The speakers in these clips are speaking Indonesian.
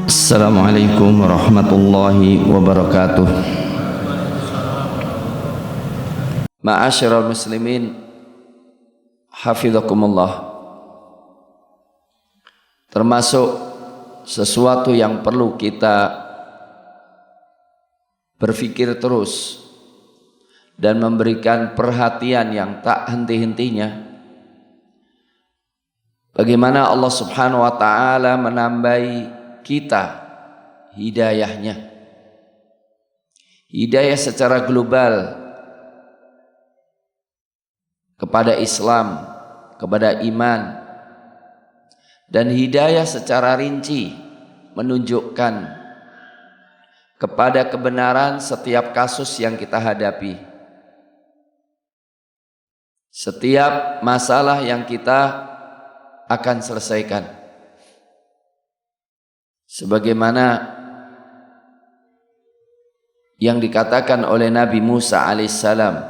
Assalamualaikum warahmatullahi wabarakatuh. Ma'asyiral muslimin, hafizakumullah. Termasuk sesuatu yang perlu kita berpikir terus dan memberikan perhatian yang tak henti-hentinya, bagaimana Allah Subhanahu wa ta'ala menambahi kita hidayahnya, hidayah secara global kepada Islam, kepada iman, dan hidayah secara rinci menunjukkan kepada kebenaran setiap kasus yang kita hadapi, setiap masalah yang kita akan selesaikan. Sebagaimana yang dikatakan oleh Nabi Musa alaihissalam,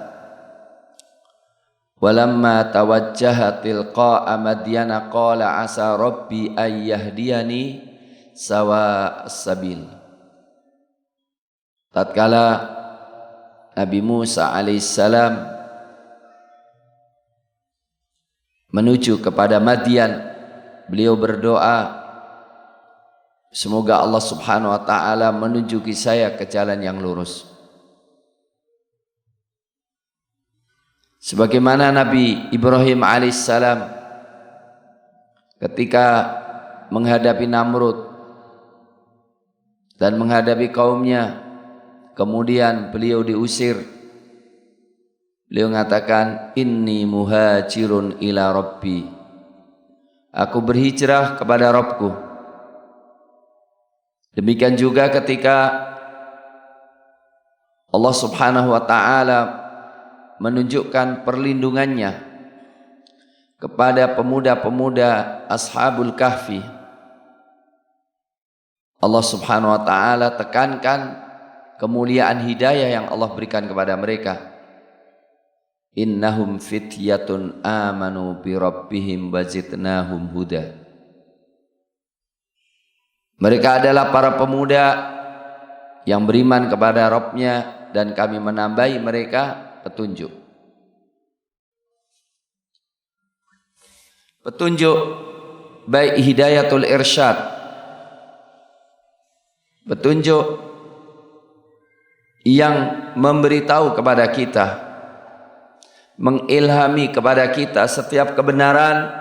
walamma tawajjaha tilqa'a madyana qala asa rabbi ayyahdiyani sawa as-sabil. Tatkala Nabi Musa alaihissalam menuju kepada Madyan, beliau berdoa, semoga Allah Subhanahu wa ta'ala menunjuki saya ke jalan yang lurus. Sebagaimana Nabi Ibrahim alaihissalam ketika menghadapi Namrud dan menghadapi kaumnya, kemudian beliau diusir, beliau mengatakan, inni muhajirun ila rabbi, aku berhijrah kepada Rabbku. Demikian juga ketika Allah Subhanahu wa ta'ala menunjukkan perlindungannya kepada pemuda-pemuda Ashabul Kahfi, Allah Subhanahu wa ta'ala tekankan kemuliaan hidayah yang Allah berikan kepada mereka. Innahum fityatun amanu bi rabbihim wazidnahum huda. Mereka adalah para pemuda yang beriman kepada Rabbnya dan kami menambahi mereka petunjuk. Petunjuk baik hidayatul irsyad, petunjuk yang memberitahu kepada kita, mengilhami kepada kita setiap kebenaran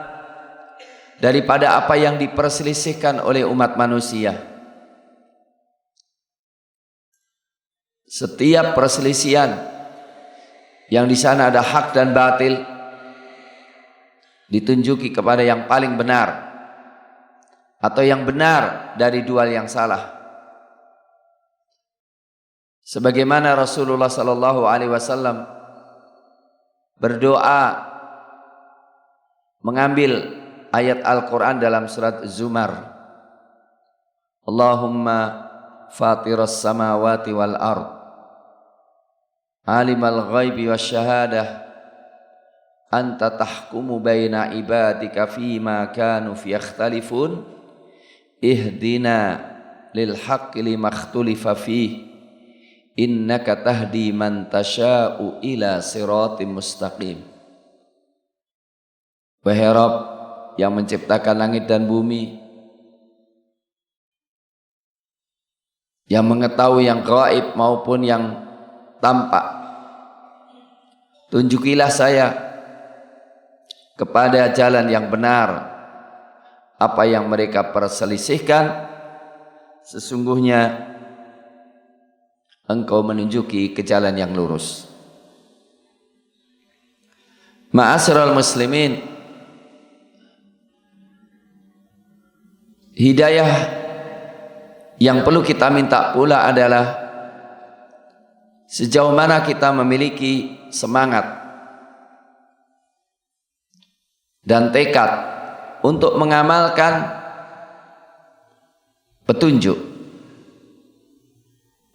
daripada apa yang diperselisihkan oleh umat manusia. Setiap perselisihan yang di sana ada hak dan batil ditunjuki kepada yang paling benar atau yang benar dari dua yang salah. Sebagaimana Rasulullah sallallahu alaihi wasallam berdoa mengambil ayat Al-Quran dalam surat Zumar, Allahumma fatiras samawati wal ard, alimal ghaibi wasyahadah, anta tahkumu baina ibadika fima kanu fi yakhtalifun, ihdina lil haqqi lima ikhtalifa fih, innaka tahdi man tasha'u ila siratim mustaqim. Wahai Rabb yang menciptakan langit dan bumi, yang mengetahui yang gaib maupun yang tampak, tunjukilah saya kepada jalan yang benar. Apa yang mereka perselisihkan, sesungguhnya Engkau menunjuki ke jalan yang lurus. Ma'asyiral muslimin, hidayah yang perlu kita minta pula adalah sejauh mana kita memiliki semangat dan tekad untuk mengamalkan petunjuk,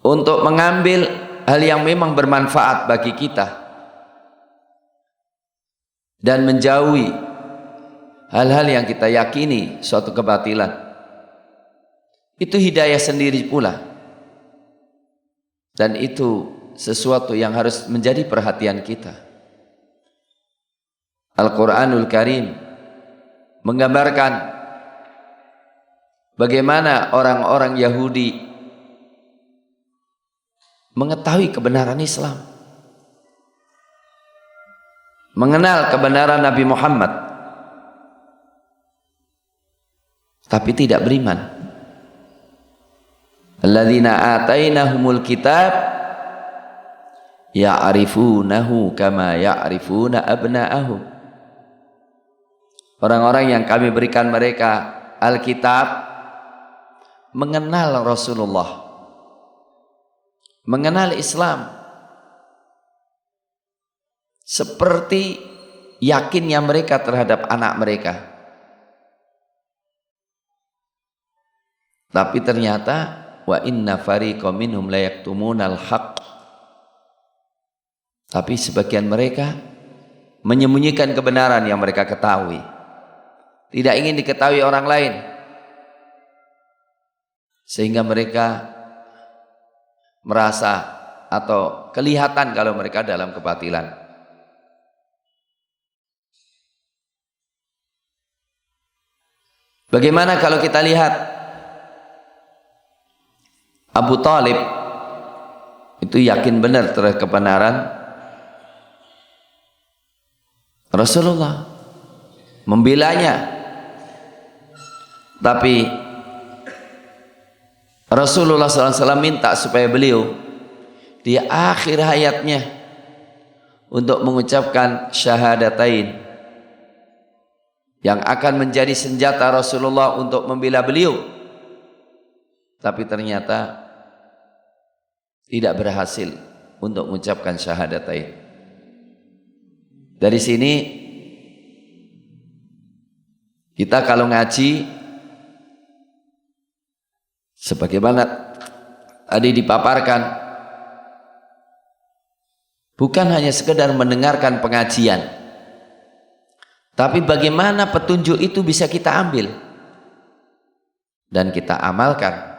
untuk mengambil hal yang memang bermanfaat bagi kita, dan menjauhi hal-hal yang kita yakini suatu kebatilan. Itu hidayah sendiri pula, dan itu sesuatu yang harus menjadi perhatian kita. Al-Quranul Karim menggambarkan bagaimana orang-orang Yahudi mengetahui kebenaran Islam, mengenal kebenaran Nabi Muhammad, tapi tidak beriman. Alladzina atainahumul kitab ya'rifunahu kama ya'rifuna abna'ahum. Orang-orang yang kami berikan mereka Alkitab mengenal Rasulullah, mengenal Islam seperti yakinnya mereka terhadap anak mereka. Tapi ternyata wa inna fariqam minhum la yaktumunal haqq. Tapi sebagian mereka menyembunyikan kebenaran yang mereka ketahui, tidak ingin diketahui orang lain, sehingga mereka merasa atau kelihatan kalau mereka dalam kebatilan. Bagaimana kalau kita lihat Abu Talib itu yakin benar terhadap kebenaran Rasulullah, membelanya, tapi Rasulullah SAW minta supaya beliau di akhir hayatnya untuk mengucapkan syahadatain yang akan menjadi senjata Rasulullah untuk membela beliau, tapi ternyata tidak berhasil untuk mengucapkan syahadatain. Dari sini kita kalau ngaji, sebagaimana tadi dipaparkan, bukan hanya sekedar mendengarkan pengajian, tapi bagaimana petunjuk itu bisa kita ambil dan kita amalkan.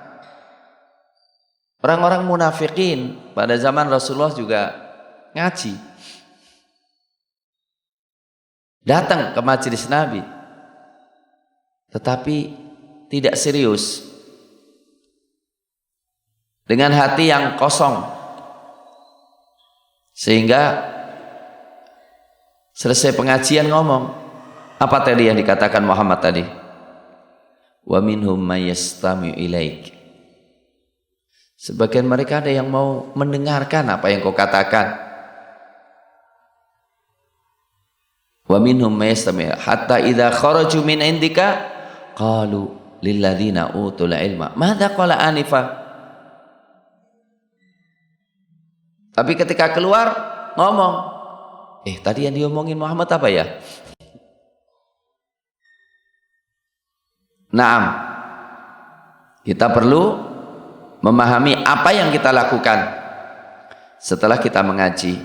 Orang-orang munafikin pada zaman Rasulullah juga ngaji, datang ke majelis Nabi, tetapi tidak serius, dengan hati yang kosong, sehingga selesai pengajian ngomong apa tadi yang dikatakan Muhammad tadi, wa minhum may yastami'u ilaik. Sebagian mereka ada yang mau mendengarkan apa yang kau katakan. Wa minhum may yastami'u hatta idza kharaju min indika qalu lil ladzina utul ilma madza qala anifa. Tapi ketika keluar ngomong, tadi yang diomongin Muhammad apa ya? Naam, kita perlu memahami apa yang kita lakukan setelah kita mengaji.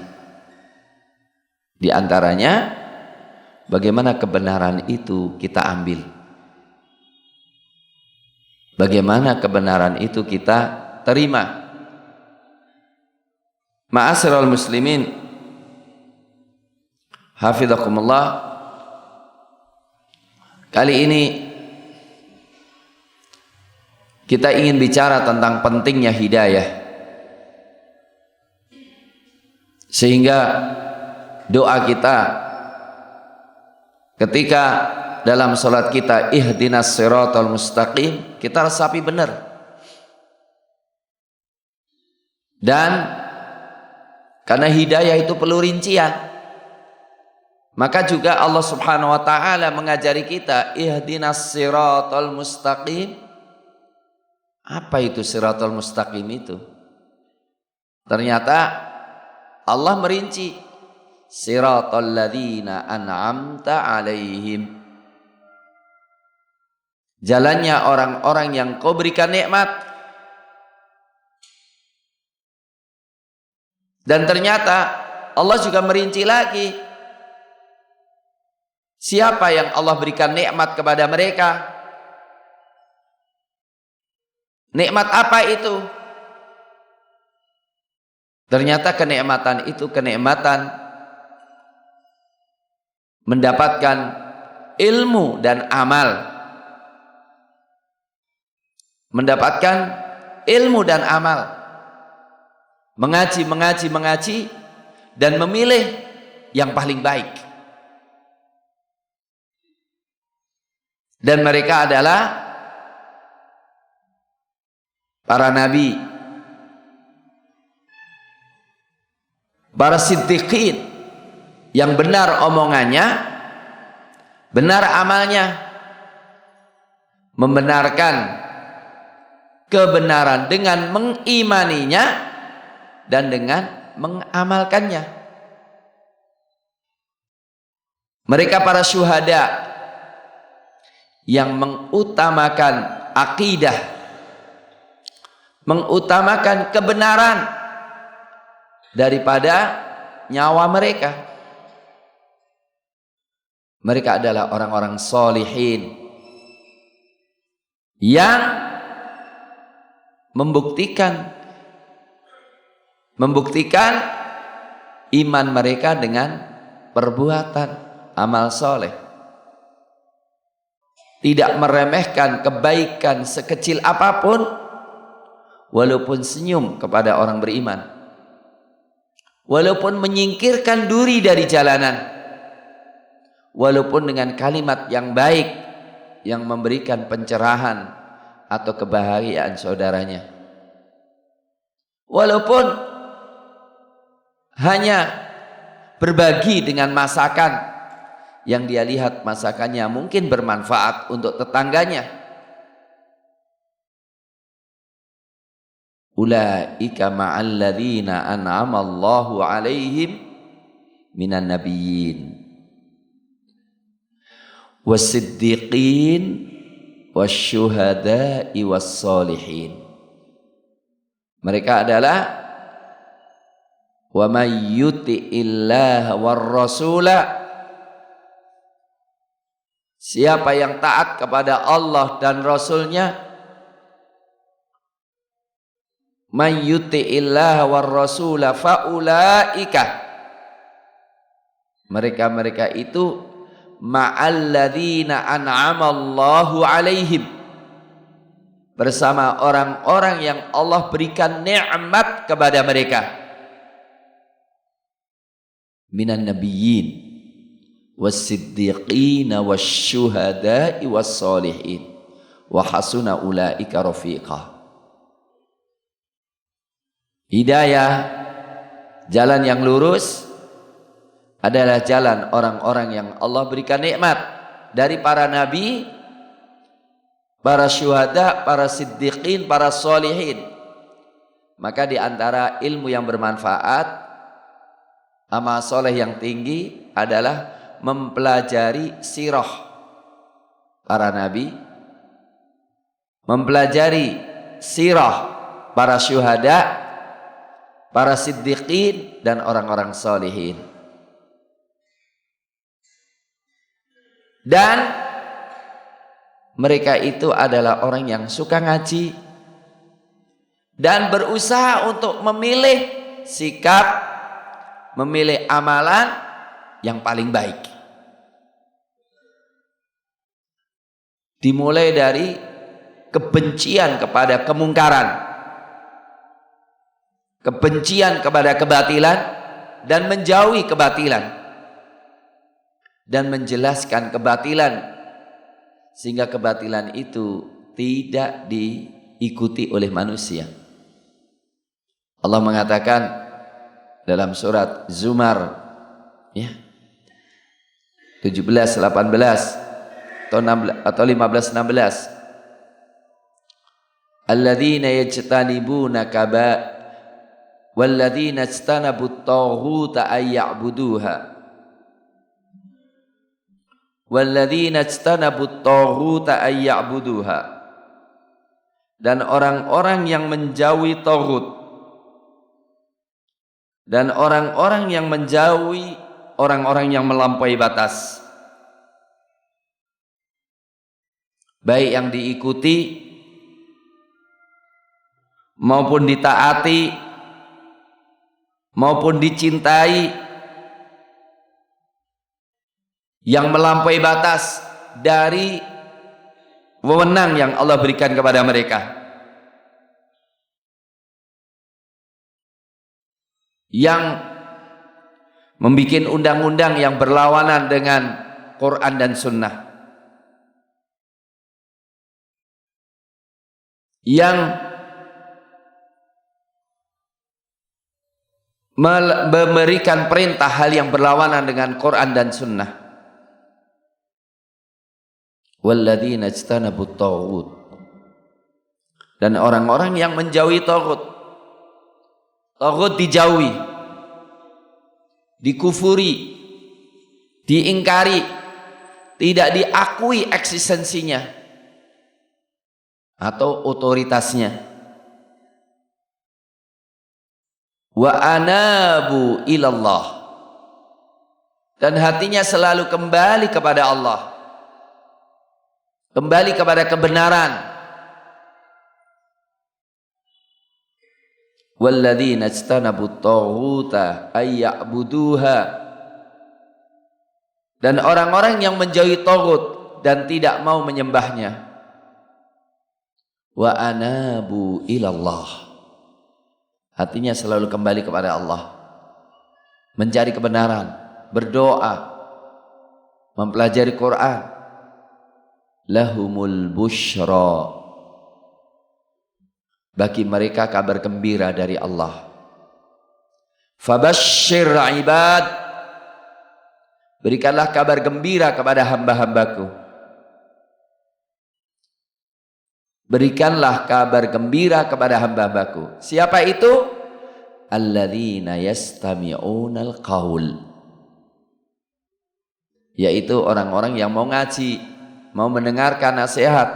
Di antaranya bagaimana kebenaran itu kita ambil, bagaimana kebenaran itu kita terima. Ma'asyiral muslimin hafizakumullah, kali ini kita ingin bicara tentang pentingnya hidayah, sehingga doa kita ketika dalam sholat kita ihdinas siratal mustaqim, kita resapi benar. Dan karena hidayah itu perlu rincian, maka juga Allah Subhanahu wa taala mengajari kita ihdinas siratal mustaqim. Apa itu siratal mustaqim itu? Ternyata Allah merinci siratal ladzina an'amta alaihim, jalannya orang-orang yang kau berikan nikmat. Dan ternyata Allah juga merinci lagi Siapa yang Allah berikan nikmat kepada mereka? Nikmat apa itu? Ternyata kenikmatan itu kenikmatan mendapatkan ilmu dan amal. Mendapatkan ilmu dan amal. Mengaji dan memilih yang paling baik. Dan mereka adalah para nabi, para siddiqin yang benar omongannya, benar amalnya, membenarkan kebenaran dengan mengimaninya dan dengan mengamalkannya. Mereka para syuhada yang mengutamakan akidah, mengutamakan kebenaran daripada nyawa mereka. Mereka adalah orang-orang solihin yang membuktikan iman mereka dengan perbuatan amal soleh, tidak meremehkan kebaikan sekecil apapun, walaupun senyum kepada orang beriman, walaupun menyingkirkan duri dari jalanan, walaupun dengan kalimat yang baik yang memberikan pencerahan atau kebahagiaan saudaranya, walaupun hanya berbagi dengan masakan yang dia lihat masakannya mungkin bermanfaat untuk tetangganya. Ulaika ma'al ladzina an'ama Allahu 'alaihim minan nabiyyin was-siddiqin wasyuhada'i was-solihin. Mereka adalah wa may yuti'illaha war-rasula, siapa yang taat kepada Allah dan Rasulnya, may yuti'illaha war-rasula faulaika, mereka itu ma'alladzina an'amallahu 'alaihim, bersama orang-orang yang Allah berikan nikmat kepada mereka, minan nabiyyin was-siddiqin wasyuhada'i was-solihin wa hasuna ulaika rafiqa. Hidayah, jalan yang lurus, adalah jalan orang-orang yang Allah berikan nikmat dari para nabi, para syuhada, para siddiqin, para solihin. Maka di antara ilmu yang bermanfaat, amal soleh yang tinggi adalah mempelajari sirah para nabi, mempelajari sirah para syuhada, para siddiqin, dan orang-orang solihin. Dan mereka itu adalah orang yang suka ngaji dan berusaha untuk memilih sikap, memilih amalan yang paling baik. Dimulai dari kebencian kepada kemungkaran, kebencian kepada kebatilan, dan menjauhi kebatilan, dan menjelaskan kebatilan sehingga kebatilan itu tidak diikuti oleh manusia. Allah mengatakan dalam surat Zumar ya 17, 18 atau 15, 16, alladzina yajtanibuna walladzina ijtanabut taghuta ay ya'buduha walladzina ijtanabut taghuta ay ya'buduha, dan orang-orang yang menjauhi taghut, dan orang-orang yang menjauhi orang-orang yang melampaui batas, baik yang diikuti maupun ditaati maupun dicintai, yang melampaui batas dari wewenang yang Allah berikan kepada mereka, yang membuat undang-undang yang berlawanan dengan Quran dan Sunnah, yang memberikan perintah hal yang berlawanan dengan Quran dan Sunnah. Walladzina ijtanabut taghut, dan orang-orang yang menjauhi taghut. Taghut dijauhi, dikufuri, diingkari, tidak diakui eksistensinya atau otoritasnya. Wa anabu ilallah, dan hatinya selalu kembali kepada Allah, kembali kepada kebenaran. Walladzina ijtanabut taghuta ay ya'buduha, dan orang-orang yang menjauhi taghut dan tidak mau menyembahnya. Wa anabu ilallah, hatinya selalu kembali kepada Allah, mencari kebenaran, berdoa, mempelajari Quran. Lahumul busyra, bagi mereka kabar gembira dari Allah. Fabashshir ibad, berikanlah kabar gembira kepada hamba-hambaku. Berikanlah kabar gembira kepada hamba-hambaku. Siapa itu? Alladzina yastami'unal qaul, yaitu orang-orang yang mau ngaji, mau mendengarkan nasihat,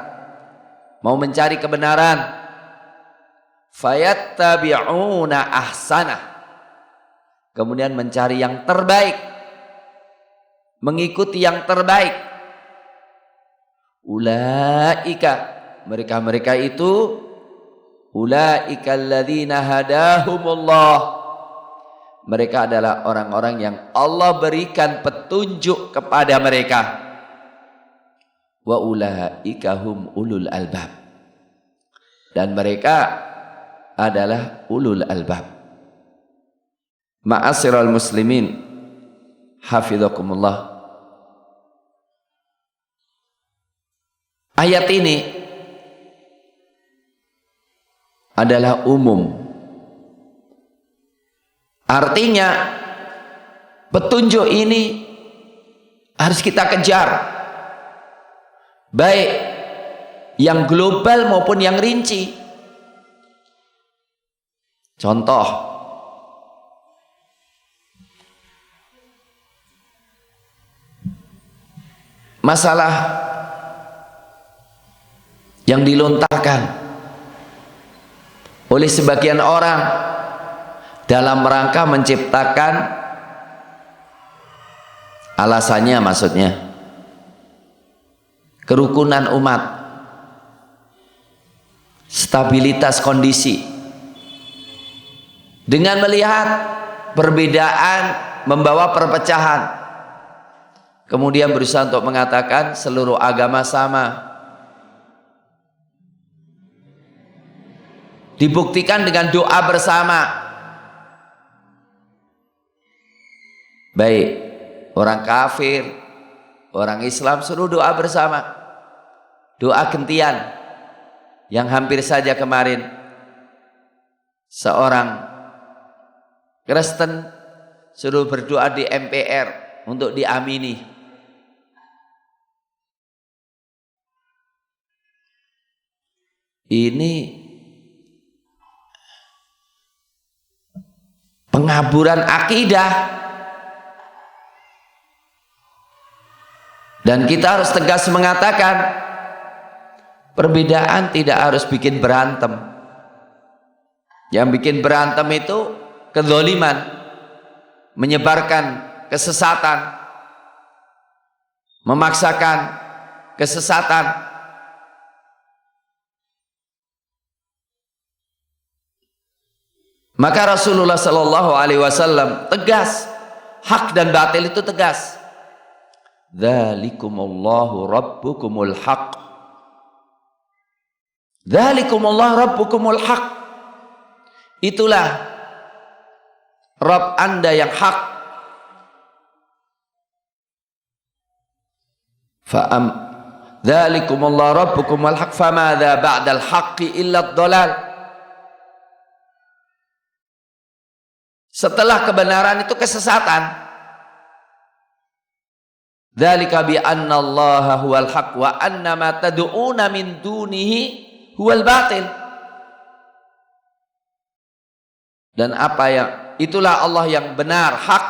mau mencari kebenaran. Fayattabi'una ahsanah, kemudian mencari yang terbaik, mengikuti yang terbaik. Ulaika, mereka-mereka itu, ulaika alladzina hadahumullah, mereka adalah orang-orang yang Allah berikan petunjuk kepada mereka. Wa ulaika hum ulul albab, dan mereka adalah ulul albab. Ma'asyiral muslimin, hafizakumullah. Ayat ini adalah umum, artinya petunjuk ini harus kita kejar, baik yang global maupun yang rinci. Contoh, masalah yang dilontarkan oleh sebagian orang dalam rangka menciptakan, alasannya maksudnya kerukunan umat, stabilitas kondisi, dengan melihat perbedaan membawa perpecahan, kemudian berusaha untuk mengatakan seluruh agama sama. Dibuktikan dengan doa bersama, baik orang kafir, orang Islam, suruh doa bersama, doa gentian. Yang hampir saja kemarin seorang Kristen suruh berdoa di MPR untuk diamini. Ini pengaburan akidah, dan kita harus tegas mengatakan perbedaan tidak harus bikin berantem. Yang bikin berantem itu kezaliman, menyebarkan kesesatan, memaksakan kesesatan, Maka Rasulullah sallallahu alaihi wasallam tegas, hak dan batil itu tegas. Dzalikumullahu rabbukumul haq. Dzalikumullahu rabbukumul haq. Itulah Rabb Anda yang hak. Dzalikumullahu rabbukumul haq famadza ba'dal haqqi illa ad-dhalal. Setelah kebenaran itu kesesatan. Dzalika bi anna Allaha huwal haq wa anna ma tad'una min dunihi huwal batil. Dan apa yang itulah Allah yang benar, hak,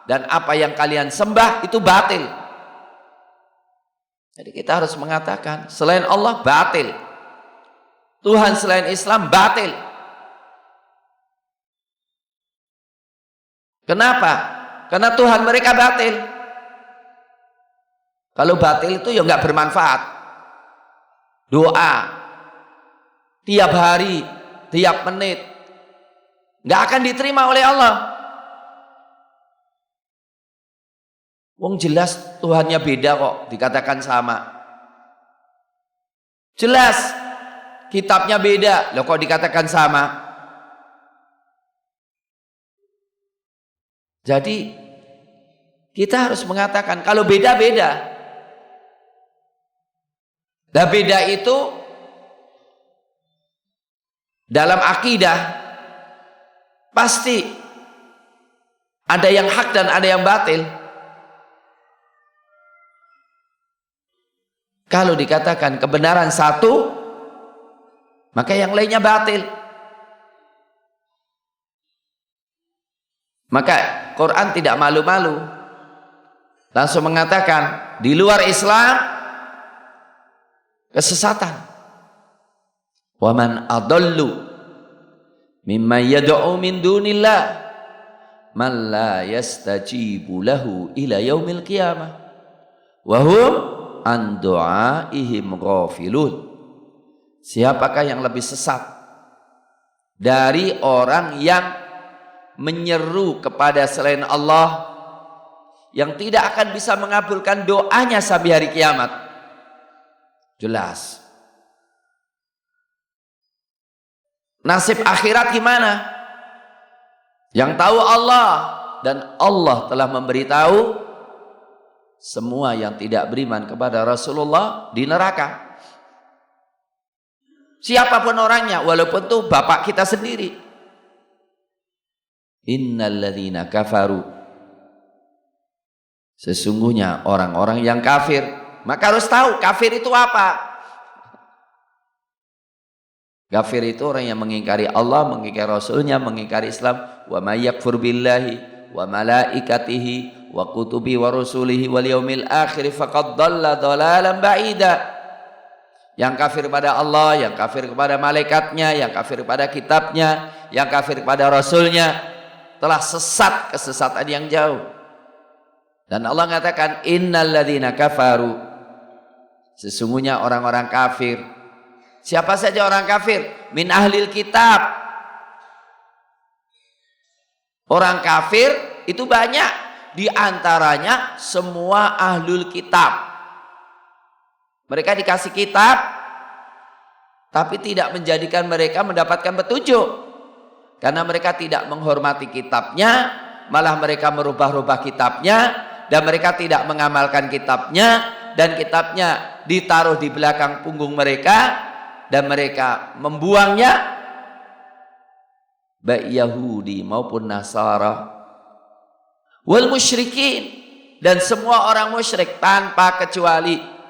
dan apa yang kalian sembah itu batil. Jadi kita harus mengatakan selain Allah batil. Tuhan selain Islam batil. Kenapa? Karena Tuhan mereka batil. Kalau batil itu ya nggak bermanfaat. Doa tiap hari, tiap menit nggak akan diterima oleh Allah. Wong jelas Tuhannya beda kok, dikatakan sama. Jelas kitabnya beda, loh kok dikatakan sama. Jadi kita harus mengatakan kalau beda-beda. Dan beda itu dalam akidah pasti ada yang hak dan ada yang batil. Kalau dikatakan kebenaran satu, maka yang lainnya batil. Maka Quran tidak malu-malu, langsung mengatakan di luar Islam kesesatan. Wa man adallu mimman yad'u min dunillah man la yastajibu lahu ila yaumil qiyamah wa hum an du'aihim ghafilun. Siapakah yang lebih sesat dari orang yang menyeru kepada selain Allah, yang tidak akan bisa mengabulkan doanya sampai hari kiamat? Jelas. Nasib akhirat gimana? Yang tahu Allah, dan Allah telah memberitahu semua yang tidak beriman kepada Rasulullah di neraka. Siapapun orangnya, walaupun itu bapak kita sendiri. Innalladzina kafaru, sesungguhnya orang-orang yang kafir. Maka harus tahu kafir itu apa. Kafir itu orang yang mengingkari Allah, mengingkari Rasulnya, mengingkari Islam. Wa may yakfur billahi wa malaikatihi wa kutubi wa rusulihi wal yaumil akhir faqad dhalla dhalalan ba'ida. Yang kafir pada Allah, yang kafir kepada malaikatnya, yang kafir kepada kitabnya, yang kafir kepada Rasulnya, telah sesat kesesatan yang jauh. Dan Allah mengatakan innalladzina kafaru, sesungguhnya orang-orang kafir. Siapa saja orang kafir? Min ahlil kitab. Orang kafir itu banyak, di antaranya semua ahlul kitab. Mereka dikasih kitab, tapi tidak menjadikan mereka mendapatkan petunjuk, karena mereka tidak menghormati kitabnya, malah mereka merubah-rubah kitabnya, dan mereka tidak mengamalkan kitabnya, dan kitabnya ditaruh di belakang punggung mereka, dan mereka membuangnya. Baik Yahudi maupun Nasara, wal musyrikin, dan semua orang musyrik tanpa kecuali.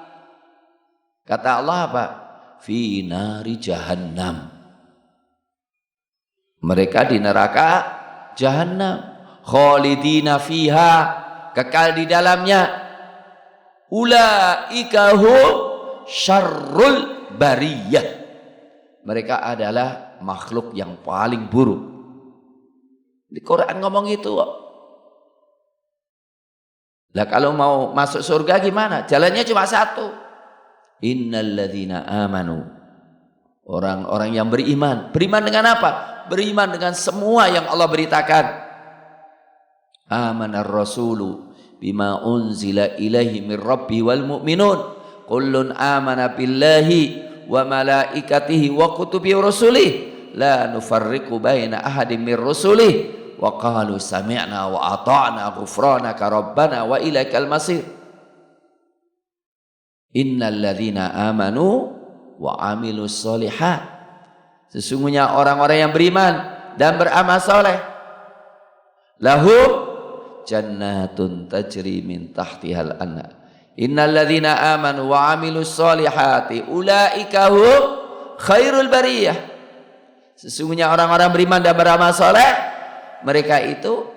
Kata Allah apa? Fi nari jahannam, mereka di neraka jahannam, khalidina fiha, kekal di dalamnya. Ulaika hum syarrul bariyah, mereka adalah makhluk yang paling buruk. Di Quran ngomong itu kok. Lah kalau mau masuk surga gimana? Jalannya cuma satu. Innalladzina amanu, orang-orang yang beriman. Beriman dengan apa? beriman dengan semua yang Allah beritakan. Amanar rasulu bima unzila ilaihi min rabbi wal mu'minun kullun amana billahi wa malaikatihi wa kutubi wa rusulih la nufarriqu baina ahadin min rusulih wa qalu sami'na wa ata'na ghufranaka rabbana wa ilaikal masir. Innal ladzina amanu wa amilus solihat, sesungguhnya orang-orang yang beriman dan beramal soleh, lahum jannatun tajri min tahtihal anhar. Innal ladzina amanu wa amilus solihati ulaika hum khairul bariyah, sesungguhnya orang-orang beriman dan beramal soleh, mereka itu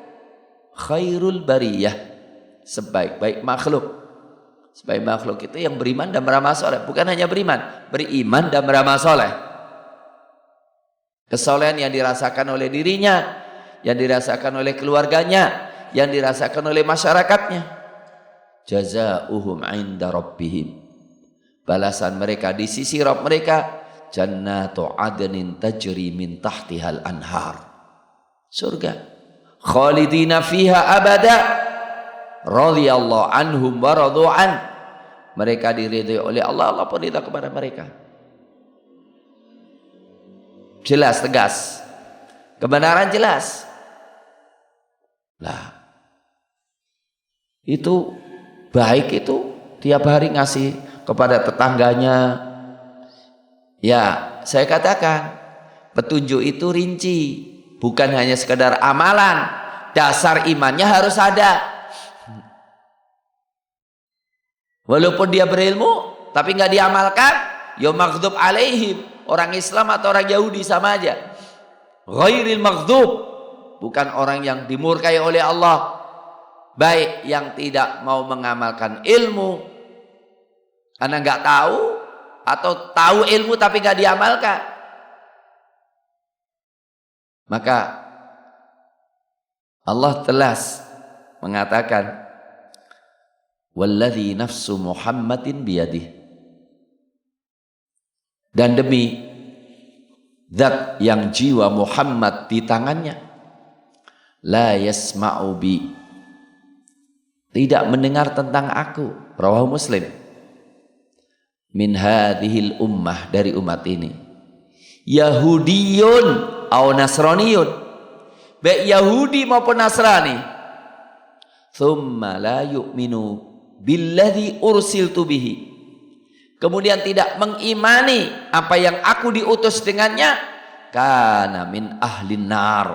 khairul bariyah, sebaik-baik makhluk. Sebaik makhluk itu yang beriman dan beramal soleh, bukan hanya beriman dan beramal soleh. Kesolehan yang dirasakan oleh dirinya, yang dirasakan oleh keluarganya, yang dirasakan oleh masyarakatnya. Jazaohum 'inda rabbihim, balasan mereka di sisi Rabb mereka, jannatu adnin tajri min tahtihal anhar, surga khalidina fiha abada radhiyallahu anhum wa radu'an, mereka diridhai oleh Allah, Allah pun ridha kepada mereka. Jelas, tegas, kebenaran jelas. Lah, itu baik, itu tiap hari ngasih kepada tetangganya. Ya, saya katakan petunjuk itu rinci, bukan hanya sekedar amalan, dasar imannya harus ada. Walaupun dia berilmu tapi nggak diamalkan, ya maghdub alaihim, orang Islam atau orang Yahudi sama aja. Ghairil maghdub, bukan orang yang dimurkai oleh Allah, baik yang tidak mau mengamalkan ilmu karena nggak tahu, atau tahu ilmu tapi nggak diamalkan. Maka Allah telas mengatakan, walladzi nafsu Muhammadin biyadih, dan demi zat yang jiwa Muhammad di tangannya, la yasma'u bi, tidak mendengar tentang aku, rawahu Muslim, min hadhil ummah, dari umat ini, Yahudiyun au Nasraniyun, baik Yahudi maupun Nasrani, thumma la yu'minu billadzi ursiltu bihi, kemudian tidak mengimani apa yang aku diutus dengannya, kana min ahlin nar,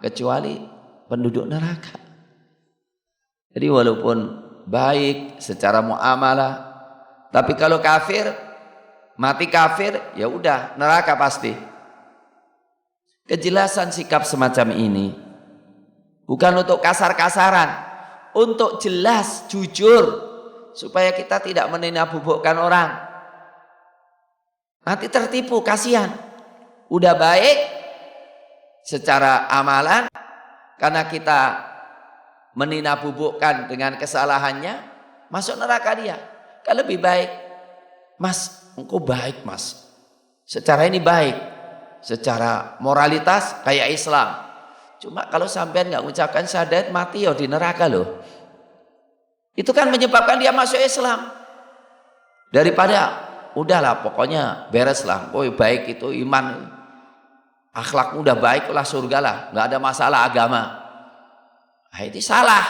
kecuali penduduk neraka. Jadi walaupun baik secara muamalah, tapi kalau kafir, mati kafir, ya udah neraka pasti. Kejelasan sikap semacam ini bukan untuk kasar-kasaran, untuk jelas, jujur, supaya kita tidak meninabohkan orang. Nanti tertipu, kasihan. Udah baik secara amalan, karena kita meninabohkan dengan kesalahannya, masuk neraka dia. Kan lebih baik, mas, engkau baik mas, secara ini baik, secara moralitas kayak Islam. Cuma kalau sampean nggak mengucapkan syahadat, mati ya di neraka loh. Itu kan menyebabkan dia masuk Islam. Daripada udahlah pokoknya bereslah, oh baik itu iman, akhlak udah baik lah, surga lah, nggak ada masalah agama. Nah, itu salah.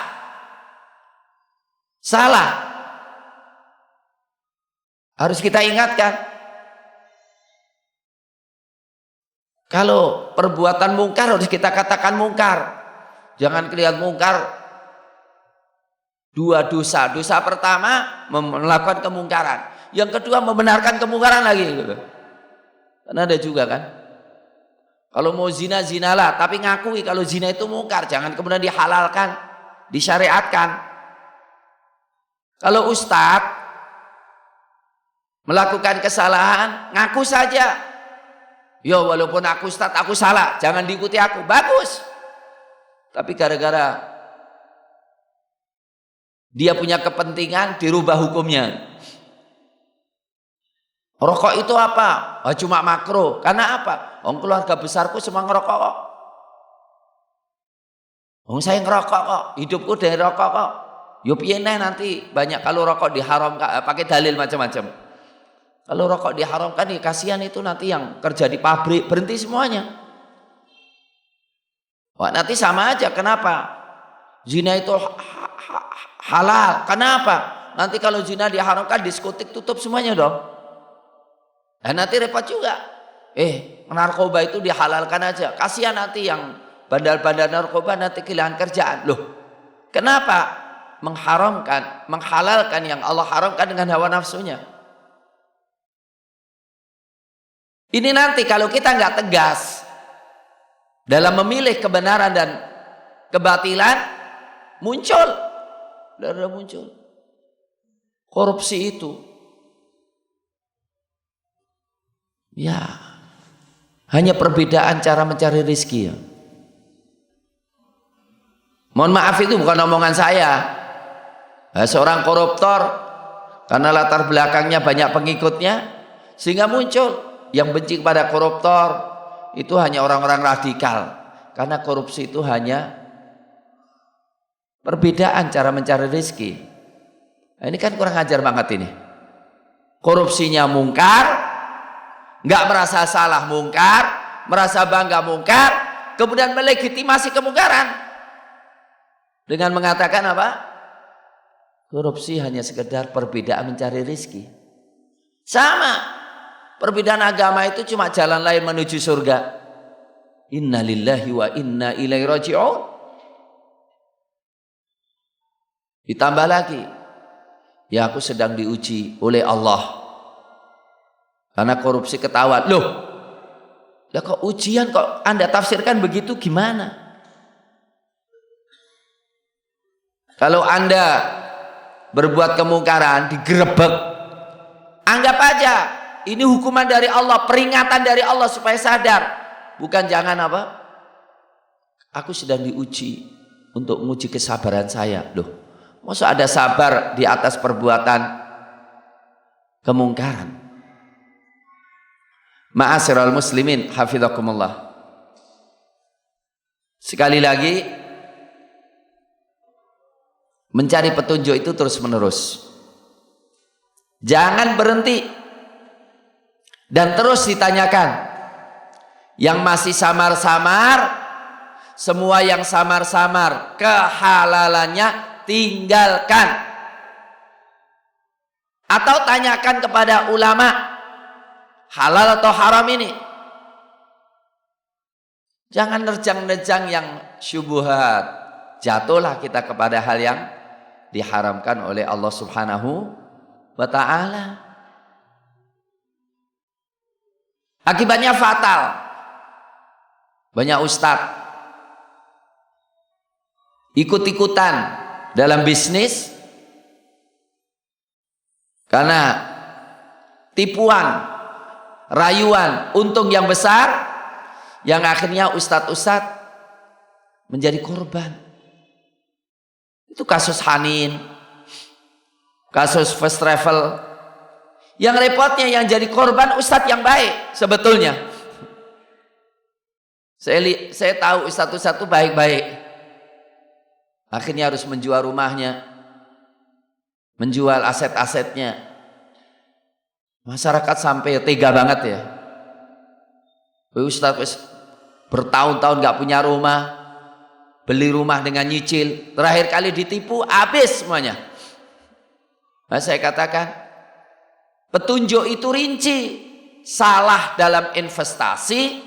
Salah. Harus kita ingatkan. Kalau perbuatan mungkar harus kita katakan mungkar. Jangan kelihatan mungkar dua dosa. Dosa pertama melakukan kemungkaran, yang kedua membenarkan kemungkaran lagi gitu. Karena ada juga kan, kalau mau zina, zinalah, tapi ngakui kalau zina itu mungkar, jangan kemudian dihalalkan, disyariatkan. Kalau ustadz melakukan kesalahan, ngaku saja. Yo, walaupun aku ustadz, aku salah, jangan diikuti aku, bagus. Tapi gara-gara dia punya kepentingan, dirubah hukumnya. Rokok itu apa? Oh, cuma makruh. Karena apa? Keluarga besarku semua ngerokok kok. Saya ngerokok kok, hidupku dari rokok kok. Yo piye nanti banyak kalau rokok diharamkan, pakai dalil macam-macam. Kalau rokok diharamkan, ya kasihan itu nanti yang kerja di pabrik berhenti semuanya. Wah, nanti sama aja. Kenapa? Zina itu halal. Kenapa? Nanti kalau zina diharamkan, diskotik tutup semuanya dong. Nah, nanti repot juga. Narkoba itu dihalalkan aja. Kasihan nanti yang bandar-bandar narkoba nanti kehilangan kerjaan. Loh, kenapa? Menghalalkan yang Allah haramkan dengan hawa nafsunya. Ini nanti kalau kita nggak tegas dalam memilih kebenaran dan kebatilan, muncul korupsi itu. Ya, hanya perbedaan cara mencari rezeki ya. Mohon maaf, itu bukan omongan saya. Seorang koruptor karena latar belakangnya banyak pengikutnya, sehingga muncul yang benci kepada koruptor itu hanya orang-orang radikal. Karena korupsi itu hanya perbedaan cara mencari rezeki. Nah, ini kan kurang ajar banget ini. Korupsinya mungkar, nggak merasa salah mungkar, merasa bangga mungkar, kemudian melegitimasi kemungkaran dengan mengatakan apa? Korupsi hanya sekedar perbedaan mencari rezeki. Sama, perbedaan agama itu cuma jalan lain menuju surga. Inna lillahi wa inna ilaihi raji'un. Ditambah lagi, ya aku sedang diuji oleh Allah. Karena korupsi ketahuan. Loh, ya kok ujian kok Anda tafsirkan begitu gimana? Kalau Anda berbuat kemungkaran, digerebek, anggap aja ini hukuman dari Allah, peringatan dari Allah supaya sadar. Bukan jangan apa? Aku sedang diuji untuk menguji kesabaran saya. Loh, masa ada sabar di atas perbuatan kemungkaran? Ma'asyiral muslimin, hafizakumullah. Sekali lagi, mencari petunjuk itu terus menerus. Jangan berhenti dan terus ditanyakan. Yang masih samar-samar, semua yang samar-samar kehalalannya tinggalkan. Atau tanyakan kepada ulama, halal atau haram ini. Jangan nerjang-nerjang yang syubhat. Jatuhlah kita kepada hal yang diharamkan oleh Allah Subhanahu wa ta'ala. Akibatnya fatal. Banyak ustadz ikut-ikutan dalam bisnis karena tipuan, rayuan, untung yang besar, yang akhirnya ustadz-ustadz menjadi korban. Itu kasus Hanin, kasus First Travel. Yang repotnya yang jadi korban ustadz yang baik sebetulnya. Saya tahu ustadz-ustadz itu baik-baik. Akhirnya harus menjual rumahnya, menjual aset-asetnya. Masyarakat sampai tega banget ya. Ustadz bertahun-tahun gak punya rumah, beli rumah dengan nyicil, terakhir kali ditipu habis semuanya. Nah, saya katakan petunjuk itu rinci. Salah dalam investasi,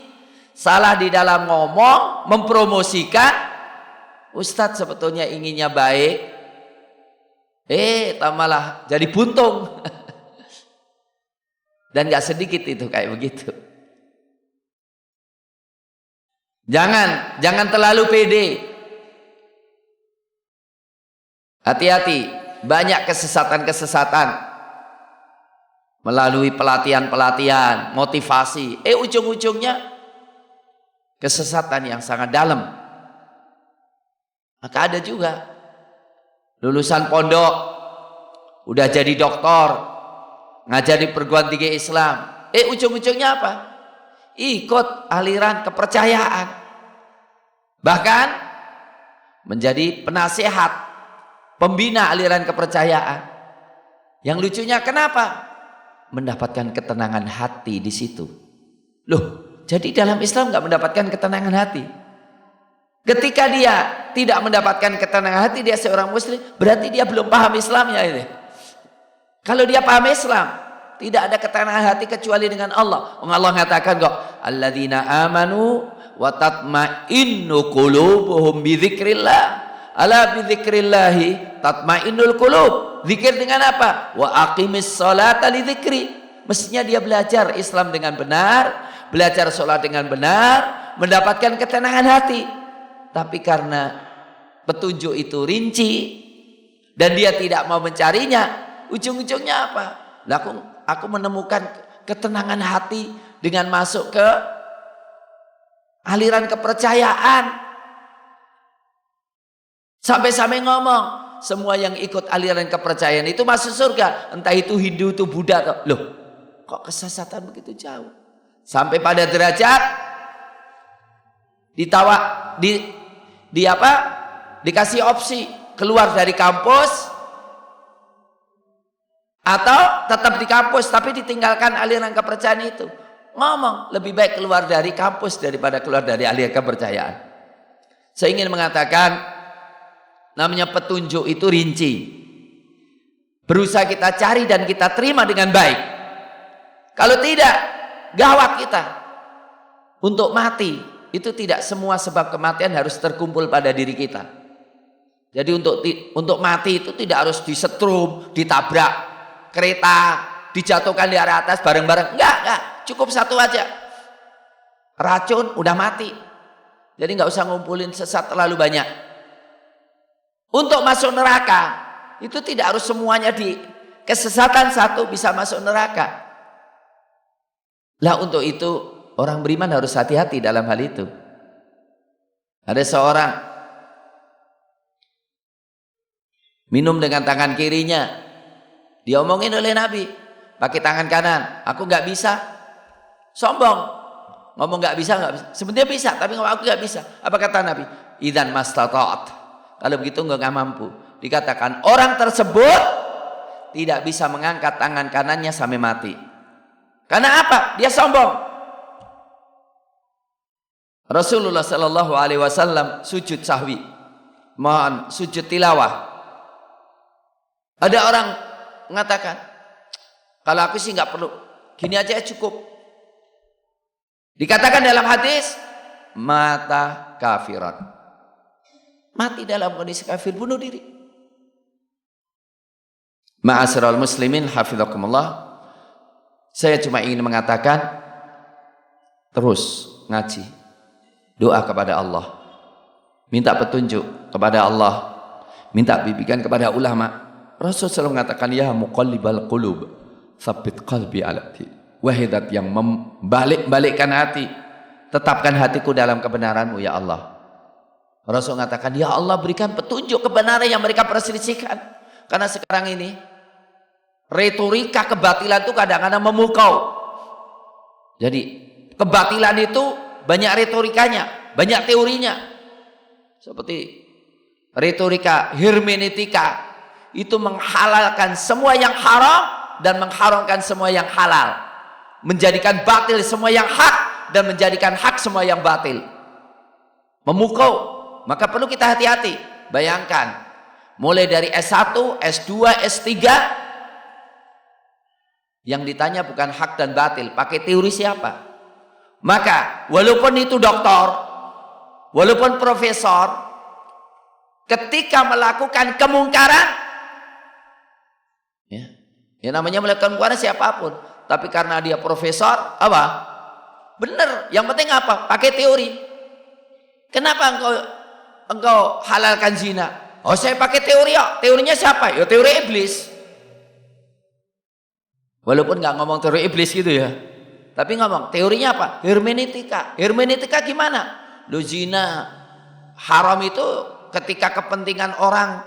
salah di dalam ngomong, mempromosikan. Ustadz sebetulnya inginnya baik, malah jadi buntung. Dan gak sedikit itu kayak begitu. Jangan terlalu pede. Hati-hati, banyak kesesatan-kesesatan melalui pelatihan-pelatihan, motivasi. Ujung-ujungnya kesesatan yang sangat dalam. Maka ada juga lulusan pondok, udah jadi doktor, ngajar di perguruan tinggi Islam. Ujung-ujungnya apa? Ikut aliran kepercayaan. Bahkan menjadi penasehat, pembina aliran kepercayaan. Yang lucunya kenapa? Mendapatkan ketenangan hati di situ. Loh, jadi dalam Islam nggak mendapatkan ketenangan hati. Ketika dia tidak mendapatkan ketenangan hati, dia seorang muslim, berarti dia belum paham Islamnya ini. Kalau dia paham Islam, tidak ada ketenangan hati kecuali dengan Allah. Allah mengatakan kok, alladzina amanu wa tatma'innu qulubuhum bi dzikrillah. Ala bi dzikrillahi tatma'innul qulub. Zikir dengan apa? Wa aqimis sholata li dzikri. Mestinya dia belajar Islam dengan benar, belajar sholat dengan benar, mendapatkan ketenangan hati. Tapi karena petunjuk itu rinci dan dia tidak mau mencarinya, ujung-ujungnya apa? Lah aku menemukan ketenangan hati dengan masuk ke aliran kepercayaan. Sampai-sampai ngomong, semua yang ikut aliran kepercayaan itu masuk surga. Entah itu Hindu, itu Buddha. Loh, kok kesesatan begitu jauh? Sampai pada derajat dikasih opsi keluar dari kampus atau tetap di kampus tapi ditinggalkan aliran kepercayaan itu. Ngomong lebih baik keluar dari kampus daripada keluar dari aliran kepercayaan. Saya ingin mengatakan namanya petunjuk itu rinci. Berusaha kita cari dan kita terima dengan baik. Kalau tidak, gawat kita. Untuk mati itu tidak semua sebab kematian harus terkumpul pada diri kita. Jadi untuk mati itu tidak harus disetrum, ditabrak kereta, dijatuhkan di arah atas bareng-bareng. Enggak, cukup satu aja. Racun udah mati. Jadi nggak usah ngumpulin sesat terlalu banyak. Untuk masuk neraka itu tidak harus semuanya di kesesatan satu bisa masuk neraka. Lah untuk itu orang beriman harus hati-hati dalam hal itu. Ada seorang minum dengan tangan kirinya, diomongin oleh Nabi pakai tangan kanan, aku nggak bisa, sombong, ngomong nggak bisa. Sebenarnya bisa, tapi ngomong aku nggak bisa. Apa kata Nabi? Idzan mastata'at. Kalau begitu nggak mampu. Dikatakan orang tersebut tidak bisa mengangkat tangan kanannya sampai mati. Karena apa? Dia sombong. Rasulullah Shallallahu Alaihi Wasallam sujud sahwi, mohon sujud tilawah. Ada orang mengatakan, kalau aku sih nggak perlu, gini aja cukup. Dikatakan dalam hadis, mata kafiran. Mati dalam kondisi kafir, bunuh diri. Ma'asyiral muslimin hafizakumullah. Saya cuma ingin mengatakan terus ngaji, doa kepada Allah, minta petunjuk kepada Allah, minta bimbingan kepada ulama. Rasul selalu mengatakan, ya muqallibal qulub tsabbit qalbi ala din. Wahai zat yang membalik-balikkan hati, tetapkan hatiku dalam kebenaranmu ya Allah. Rasul mengatakan, ya Allah berikan petunjuk kebenaran yang mereka perselisihkan. Karena sekarang ini retorika kebatilan itu kadang-kadang memukau. Jadi kebatilan itu banyak retorikanya, banyak teorinya. Seperti retorika hermeneutika itu menghalalkan semua yang haram dan mengharamkan semua yang halal, menjadikan batil semua yang hak dan menjadikan hak semua yang batil. Memukau. Maka perlu kita hati-hati. Bayangkan, mulai dari S1, S2, S3, yang ditanya bukan hak dan batil, pakai teori siapa? Maka walaupun itu doktor, walaupun profesor, ketika melakukan kemungkaran, ya namanya melakukan kemungkaran siapapun, tapi karena dia profesor, apa? Benar. Yang penting apa? Pakai teori. Kenapa engkau halalkan zina? Oh, saya pakai teori ya. Teorinya siapa? Ya teori iblis. Walaupun nggak ngomong teori iblis gitu ya, tapi ngomong teorinya apa? Hermeneutika. Hermeneutika gimana? Lo zina haram itu ketika kepentingan orang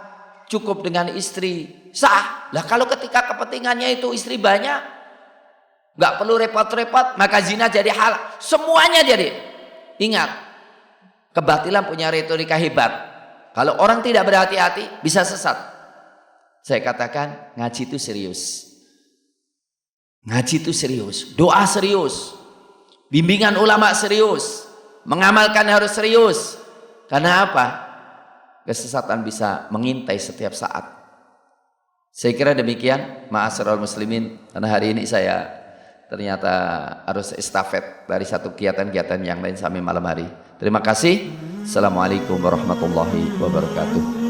cukup dengan istri, sah. Lah kalau ketika kepentingannya itu istri banyak, nggak perlu repot-repot, maka zina jadi halal. Semuanya jadi. Ingat, kebatilan punya retorika hebat. Kalau orang tidak berhati-hati bisa sesat. Saya katakan ngaji itu serius. Ngaji itu serius, doa serius, bimbingan ulama serius, mengamalkan harus serius. Karena apa? Kesesatan bisa mengintai setiap saat. Saya kira demikian, ma'asyiral muslimin. Karena hari ini saya ternyata harus estafet dari satu kegiatan-kegiatan yang lain sampai malam hari. Terima kasih. Assalamualaikum warahmatullahi wabarakatuh.